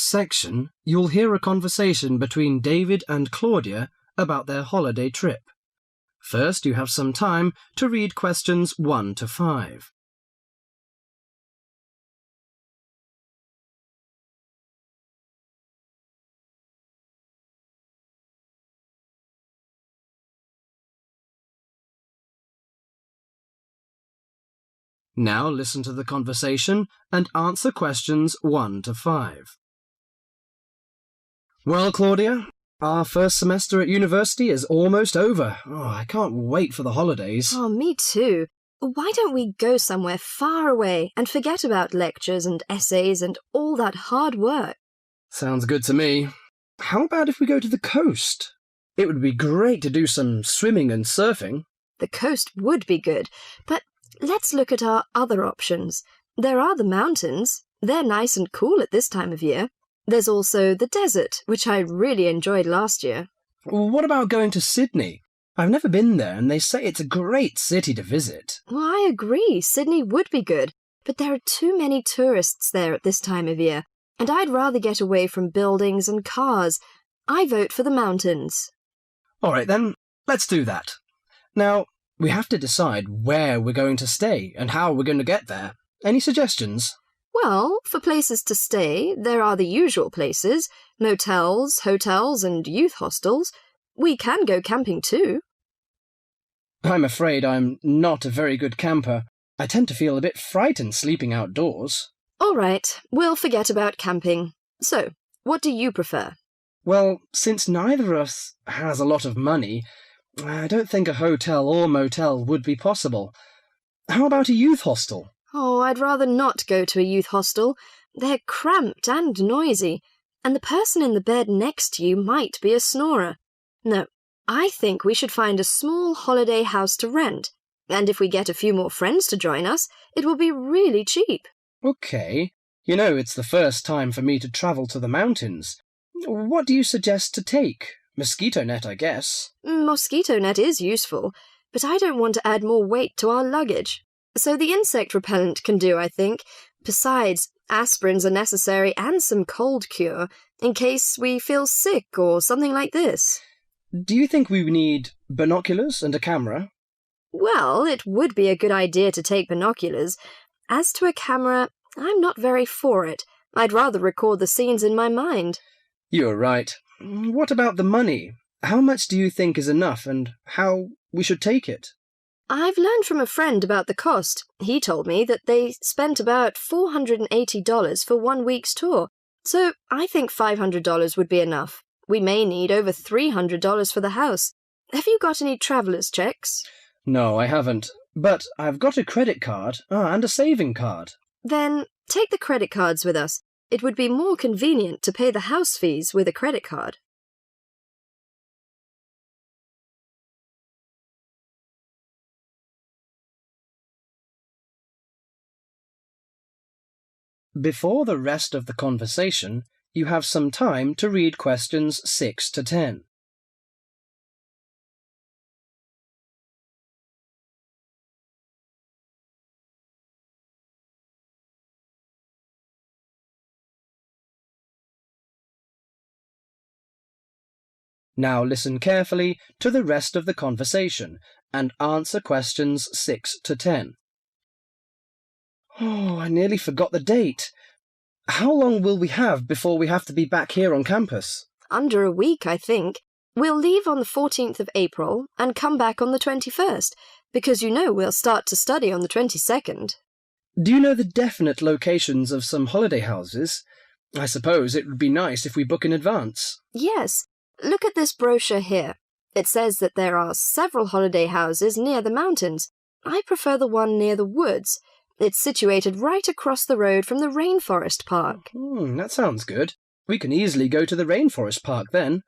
section, you'll hear a conversation between David and Claudia about their holiday trip. First, you have some time to read questions 1 to 5. Now listen to the conversation and answer questions 1 to 5. Well, Claudia, our first semester at university is almost over. I can't wait for the holidays. Oh, me too. Why don't we go somewhere far away and forget about lectures and essays and all that hard work? Sounds good to me. How about if we go to the coast? It would be great to do some swimming and surfing. The coast would be good, but let's look at our other options. There are the mountains. They're nice and cool at this time of year. There's also the desert, which I really enjoyed last year. What about going to Sydney? I've never been there, and they say it's a great city to visit. Well, I agree. Sydney would be good, but there are too many tourists there at this time of year, and I'd rather get away from buildings and cars. I vote for the mountains. All right, then, let's do that. Now, we have to decide where we're going to stay and how we're going to get there. Any suggestions? Well, for places to stay, there are the usual places, motels, hotels, and youth hostels. We can go camping too. I'm afraid I'm not a very good camper. I tend to feel a bit frightened sleeping outdoors. All right, we'll forget about camping. So, what do you prefer? Well, since neither of us has a lot of money, I don't think a hotel or motel would be possible. How about a youth hostel? Oh, I'd rather not go to a youth hostel. They're cramped and noisy, and the person in the bed next to you might be a snorer. No, I think we should find a small holiday house to rent, and if we get a few more friends to join us, it will be really cheap. Okay. You know, it's the first time for me to travel to the mountains. What do you suggest to take? Mosquito net, I guess. Mosquito net is useful, but I don't want to add more weight to our luggage. So the insect repellent can do, I think. Besides, aspirins are necessary and some cold cure, in case we feel sick or something like this. Do you think we need binoculars and a camera? Well, it would be a good idea to take binoculars. As to a camera, I'm not very for it. I'd rather record the scenes in my mind. You're right. What about the money? How much do you think is enough, and how we should take it? I've learned from a friend about the cost. He told me that they spent about $480 for 1 week's tour, so I think $500 would be enough. We may need over $300 for the house. Have you got any traveller's checks? No, I haven't, but I've got a credit card and a saving card. Then take the credit cards with us. It would be more convenient to pay the house fees with a credit card. Before the rest of the conversation, you have some time to read questions 6 to 10. Now listen carefully to the rest of the conversation and answer questions 6 to 10. I nearly forgot the date. How long will we have before we have to be back here on campus? Under a week, I think. We'll leave on the 14th of April and come back on the 21st, because you know we'll start to study on the 22nd. Do you know the definite locations of some holiday houses? I suppose it would be nice if we book in advance. Yes. Look at this brochure here. It says that there are several holiday houses near the mountains. I prefer the one near the woods. It's situated right across the road from the Rainforest Park. That sounds good. We can easily go to the Rainforest Park then.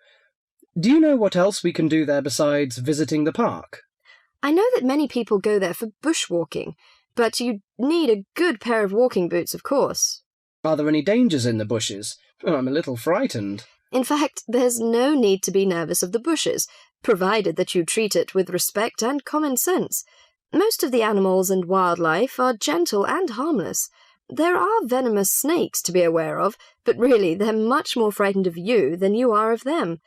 Do you know what else we can do there besides visiting the park? I know that many people go there for bushwalking, but you need a good pair of walking boots, of course. Are there any dangers in the bushes? I'm a little frightened. In fact, there's no need to be nervous of the bushes, provided that you treat it with respect and common sense. Most of the animals and wildlife are gentle and harmless. There are venomous snakes to be aware of, but really they're much more frightened of you than you are of them.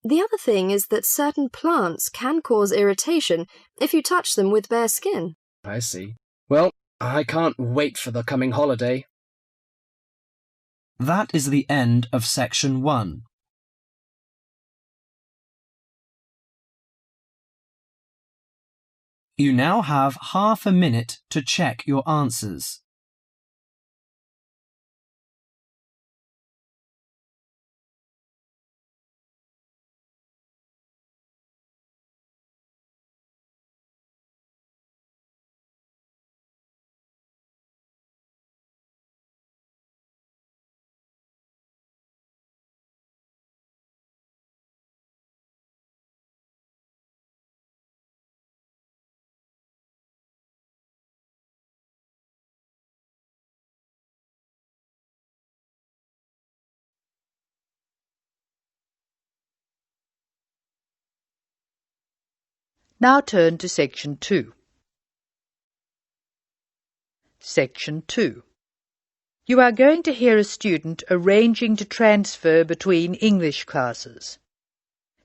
The other thing is that certain plants can cause irritation if you touch them with bare skin. I see. Well, I can't wait for the coming holiday. That is the end of section 1. You now have half a minute to check your answers. Now turn to Section 2. Section 2. You are going to hear a student arranging to transfer between English classes.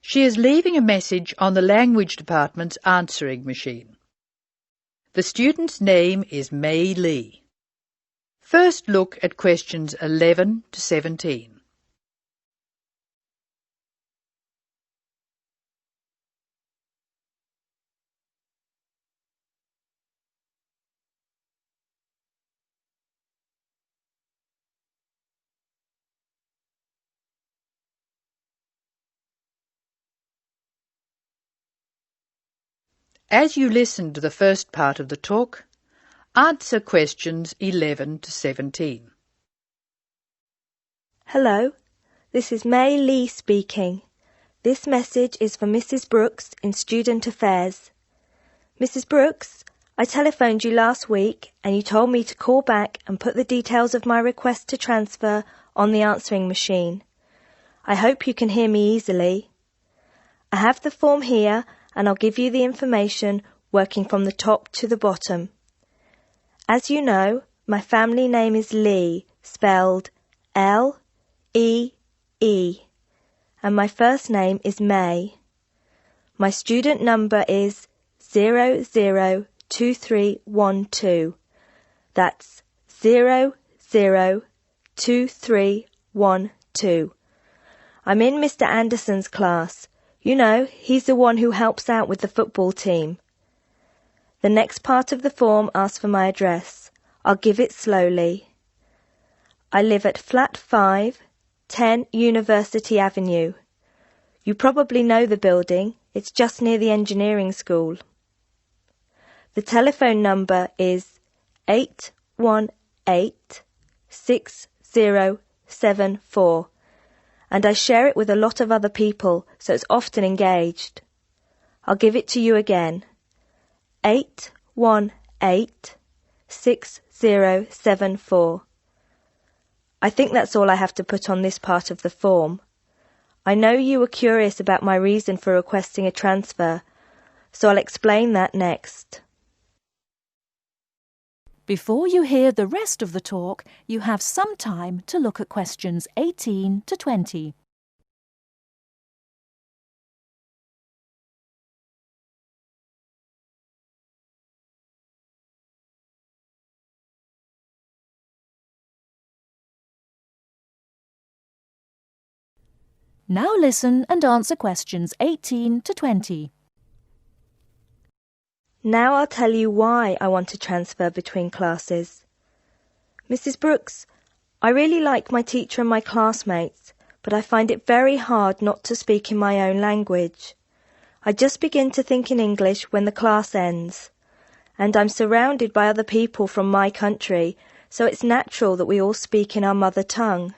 She is leaving a message on the language department's answering machine. The student's name is Mei Lee. First look at questions 11 to 17. As you listen to the first part of the talk, answer questions 11 to 17. Hello, this is Mei Lee speaking. This message is for Mrs. Brooks in Student Affairs. Mrs. Brooks, I telephoned you last week and you told me to call back and put the details of my request to transfer on the answering machine. I hope you can hear me easily. I have the form here and I'll give you the information working from the top to the bottom. As you know, my family name is Lee, spelled L-E-E, and my first name is May. My student number is 002312. That's 002312. I'm in Mr. Anderson's class. You know, he's the one who helps out with the football team. The next part of the form asks for my address. I'll give it slowly. I live at Flat 5, 10 University Avenue. You probably know the building. It's just near the engineering school. The telephone number is 818-6074, and I share it with a lot of other people, so it's often engaged. I'll give it to you again. 818-6074. I think that's all I have to put on this part of the form. I know you were curious about my reason for requesting a transfer, so I'll explain that next. Before you hear the rest of the talk, you have some time to look at questions 18 to 20. Now listen and answer questions 18 to 20. Now I'll tell you why I want to transfer between classes. Mrs. Brooks, I really like my teacher and my classmates, but I find it very hard not to speak in my own language. I just begin to think in English when the class ends, and I'm surrounded by other people from my country, so it's natural that we all speak in our mother tongue.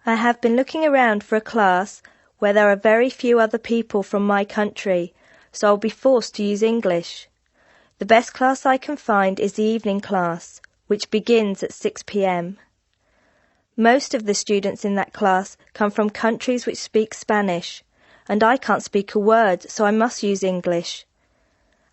I have been looking around for a class where there are very few other people from my country, so I'll be forced to use English. The best class I can find is the evening class, which begins at 6 p.m. Most of the students in that class come from countries which speak Spanish, and I can't speak a word, so I must use English.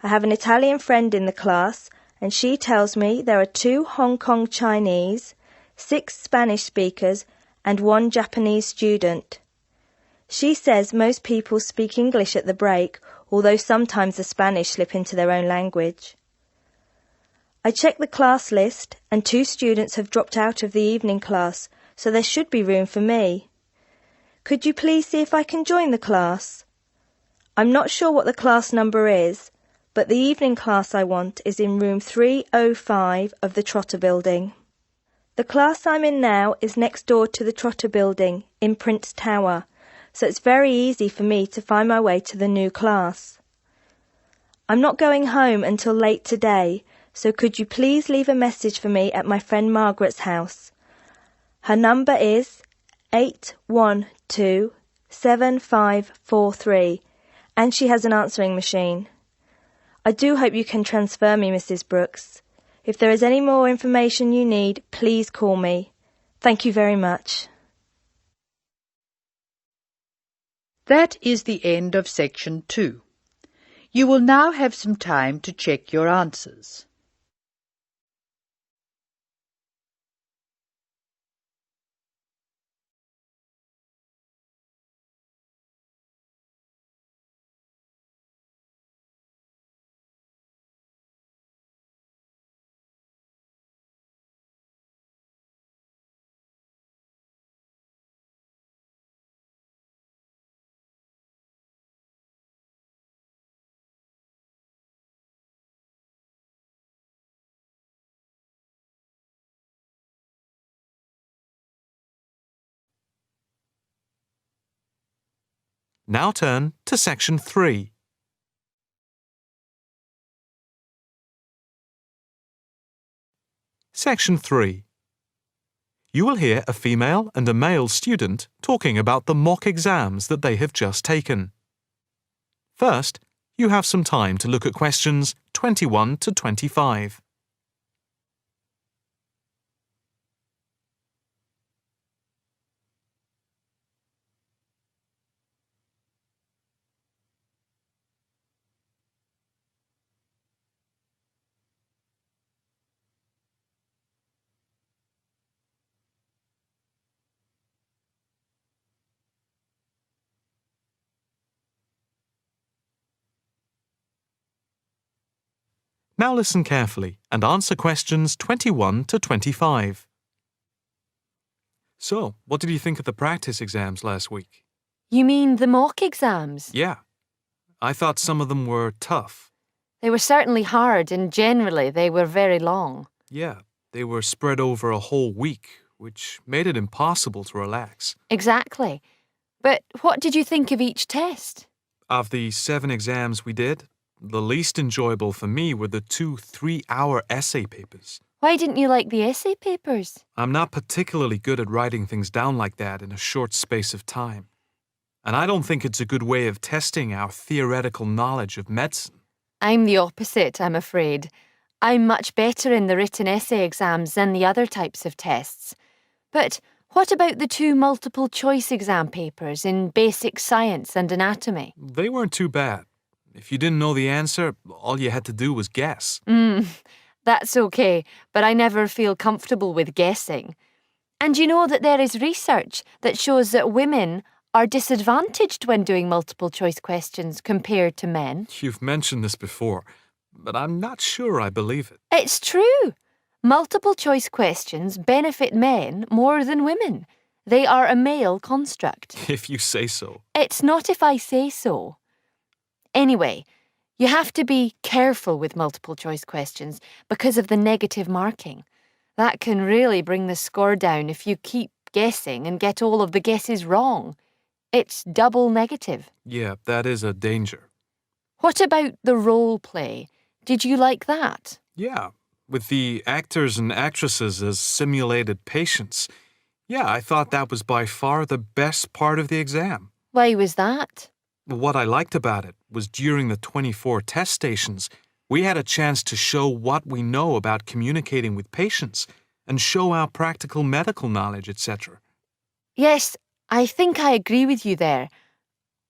I have an Italian friend in the class, and she tells me there are 2 Hong Kong Chinese, 6 Spanish speakers, and 1 Japanese student. She says most people speak English at the break, although sometimes the Spanish slip into their own language. I checked the class list, and 2 students have dropped out of the evening class, so there should be room for me. Could you please see if I can join the class? I'm not sure what the class number is, but the evening class I want is in room 305 of the Trotter Building. The class I'm in now is next door to the Trotter Building in Prince Tower, so it's very easy for me to find my way to the new class. I'm not going home until late today, so could you please leave a message for me at my friend Margaret's house? Her number is 812-7543, and she has an answering machine. I do hope you can transfer me, Mrs. Brooks. If there is any more information you need, please call me. Thank you very much. That is the end of section 2. You will now have some time to check your answers. Now turn to section 3. Section 3. You will hear a female and a male student talking about the mock exams that they have just taken. First, you have some time to look at questions 21 to 25. Now listen carefully and answer questions 21 to 25. So, what did you think of the practice exams last week? You mean the mock exams? Yeah. I thought some of them were tough. They were certainly hard and generally they were very long. Yeah, they were spread over a whole week, which made it impossible to relax. Exactly. But what did you think of each test? Of the 7 exams we did, the least enjoyable for me were the 2 3-hour essay papers. Why didn't you like the essay papers? I'm not particularly good at writing things down like that in a short space of time. And I don't think it's a good way of testing our theoretical knowledge of medicine. I'm the opposite, I'm afraid. I'm much better in the written essay exams than the other types of tests. But what about the 2 multiple choice exam papers in basic science and anatomy? They weren't too bad. If you didn't know the answer, all you had to do was guess. That's okay, but I never feel comfortable with guessing. And you know that there is research that shows that women are disadvantaged when doing multiple choice questions compared to men. You've mentioned this before, but I'm not sure I believe it. It's true. Multiple choice questions benefit men more than women. They are a male construct. If you say so. It's not if I say so. Anyway, you have to be careful with multiple choice questions because of the negative marking. That can really bring the score down if you keep guessing and get all of the guesses wrong. It's double negative. Yeah, that is a danger. What about the role play? Did you like that? Yeah, with the actors and actresses as simulated patients. Yeah, I thought that was by far the best part of the exam. Why was that? What I liked about it was during the 24 test stations, we had a chance to show what we know about communicating with patients and show our practical medical knowledge, etc. Yes, I think I agree with you there.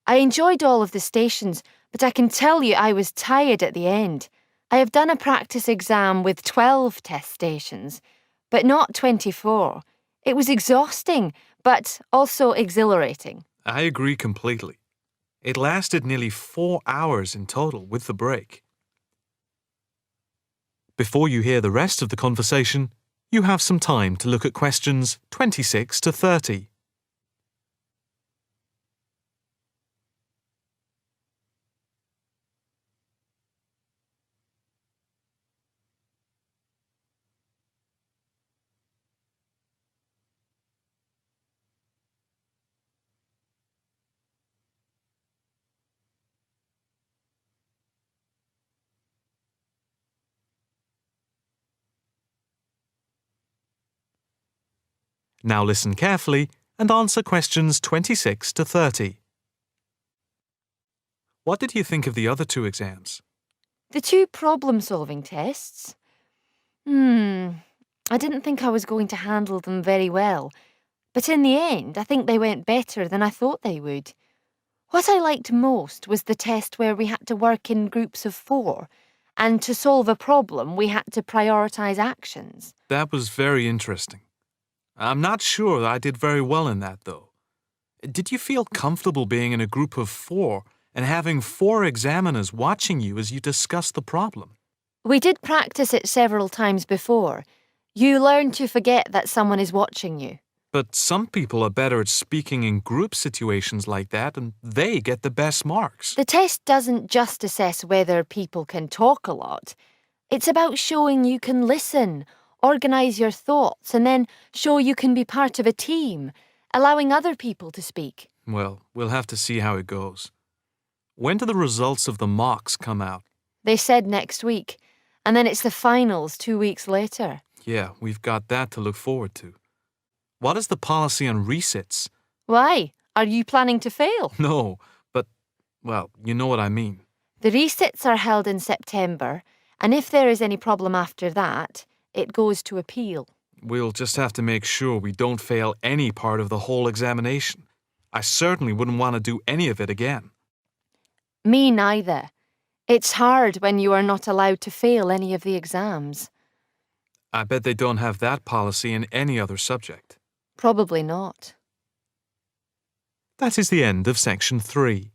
I enjoyed all of the stations, but I can tell you I was tired at the end. I have done a practice exam with 12 test stations, but not 24. It was exhausting, but also exhilarating. I agree completely. It lasted nearly 4 hours in total with the break. Before you hear the rest of the conversation, you have some time to look at questions 26 to 30. Now listen carefully and answer questions 26 to 30. What did you think of the other 2 exams? The 2 problem-solving tests? I didn't think I was going to handle them very well, but in the end, I think they went better than I thought they would. What I liked most was the test where we had to work in groups of 4, and to solve a problem, we had to prioritise actions. That was very interesting. I'm not sure that I did very well in that, though. Did you feel comfortable being in a group of 4 and having 4 examiners watching you as you discussed the problem? We did practice it several times before. You learn to forget that someone is watching you. But some people are better at speaking in group situations like that, and they get the best marks. The test doesn't just assess whether people can talk a lot. It's about showing you can listen, organise your thoughts, and then show you can be part of a team, allowing other people to speak. Well, we'll have to see how it goes. When do the results of the mocks come out? They said next week, and then it's the finals 2 weeks later. Yeah, we've got that to look forward to. What is the policy on resits? Why? Are you planning to fail? No, but, well, you know what I mean. The resits are held in September, and if there is any problem after that, it goes to appeal. We'll just have to make sure we don't fail any part of the whole examination. I certainly wouldn't want to do any of it again. Me neither. It's hard when you are not allowed to fail any of the exams. I bet they don't have that policy in any other subject. Probably not. That is the end of section 3.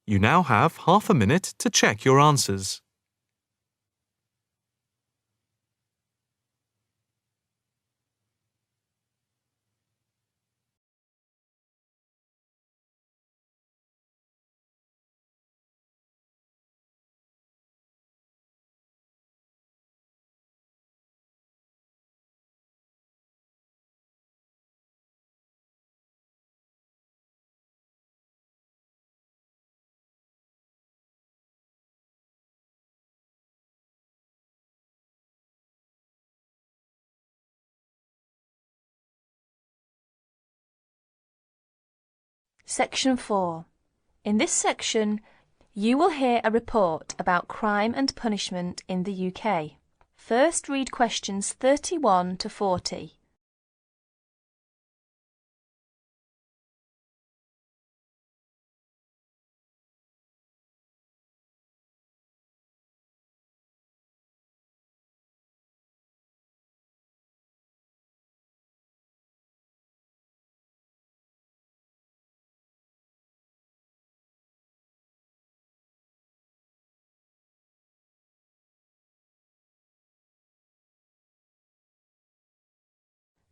You now have half a minute to check your answers. Section 4. In this section, you will hear a report about crime and punishment in the UK. First read questions 31 to 40.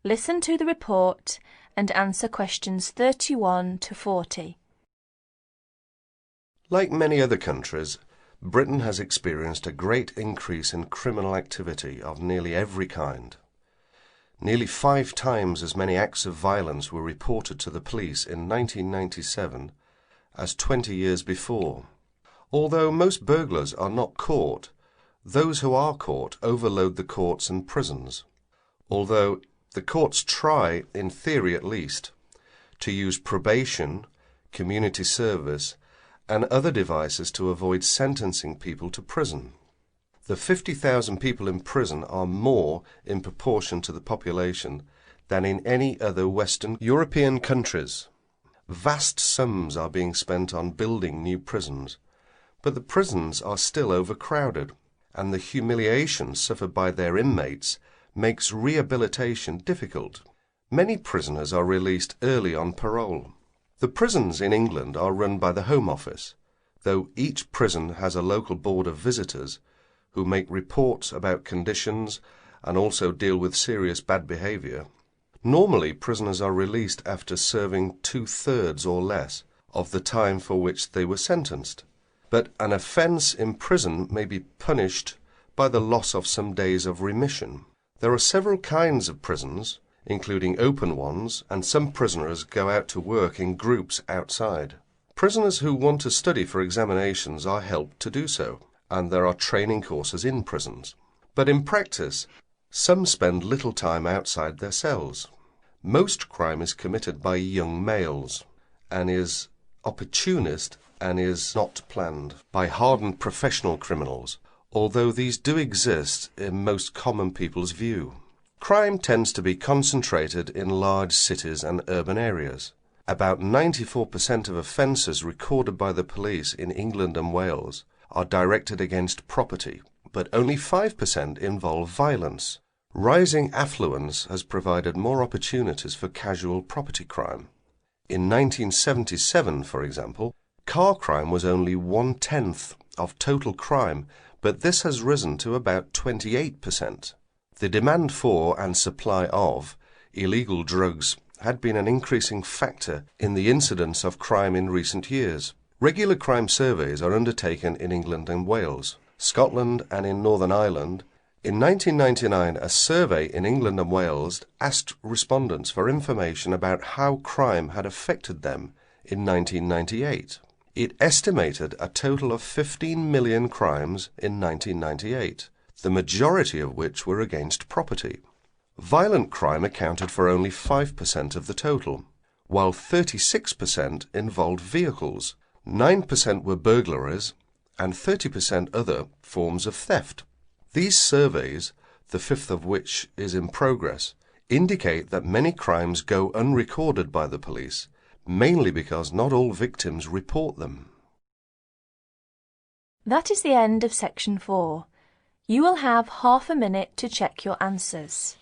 Listen to the report and answer questions 31 to 40. Like many other countries, Britain has experienced a great increase in criminal activity of nearly every kind. Nearly 5 times as many acts of violence were reported to the police in 1997 as 20 years before. Although most burglars are not caught, those who are caught overload the courts and prisons. Although the courts try, in theory at least, to use probation, community service, and other devices to avoid sentencing people to prison. The 50,000 people in prison are more in proportion to the population than in any other Western European countries. Vast sums are being spent on building new prisons, but the prisons are still overcrowded, and the humiliation suffered by their inmates makes rehabilitation difficult. Many prisoners are released early on parole. The prisons in England are run by the Home Office, though each prison has a local board of visitors who make reports about conditions and also deal with serious bad behaviour. Normally, prisoners are released after serving 2/3 or less of the time for which they were sentenced. But an offence in prison may be punished by the loss of some days of remission. There are several kinds of prisons, including open ones, and some prisoners go out to work in groups outside. Prisoners who want to study for examinations are helped to do so, and there are training courses in prisons. But in practice, some spend little time outside their cells. Most crime is committed by young males, and is opportunist and is not planned by hardened professional criminals, although these do exist in most common people's view. Crime tends to be concentrated in large cities and urban areas. About 94% of offences recorded by the police in England and Wales are directed against property, but only 5% involve violence. Rising affluence has provided more opportunities for casual property crime. In 1977, for example, car crime was only 1/10 of total crime, but this has risen to about 28%. The demand for and supply of illegal drugs had been an increasing factor in the incidence of crime in recent years. Regular crime surveys are undertaken in England and Wales, Scotland and in Northern Ireland. In 1999, a survey in England and Wales asked respondents for information about how crime had affected them in 1998. It estimated a total of 15 million crimes in 1998, the majority of which were against property. Violent crime accounted for only 5% of the total, while 36% involved vehicles, 9% were burglaries, and 30% other forms of theft. These surveys, the fifth of which is in progress, indicate that many crimes go unrecorded by the police, mainly because not all victims report them. That is the end of section 4. You will have half a minute to check your answers.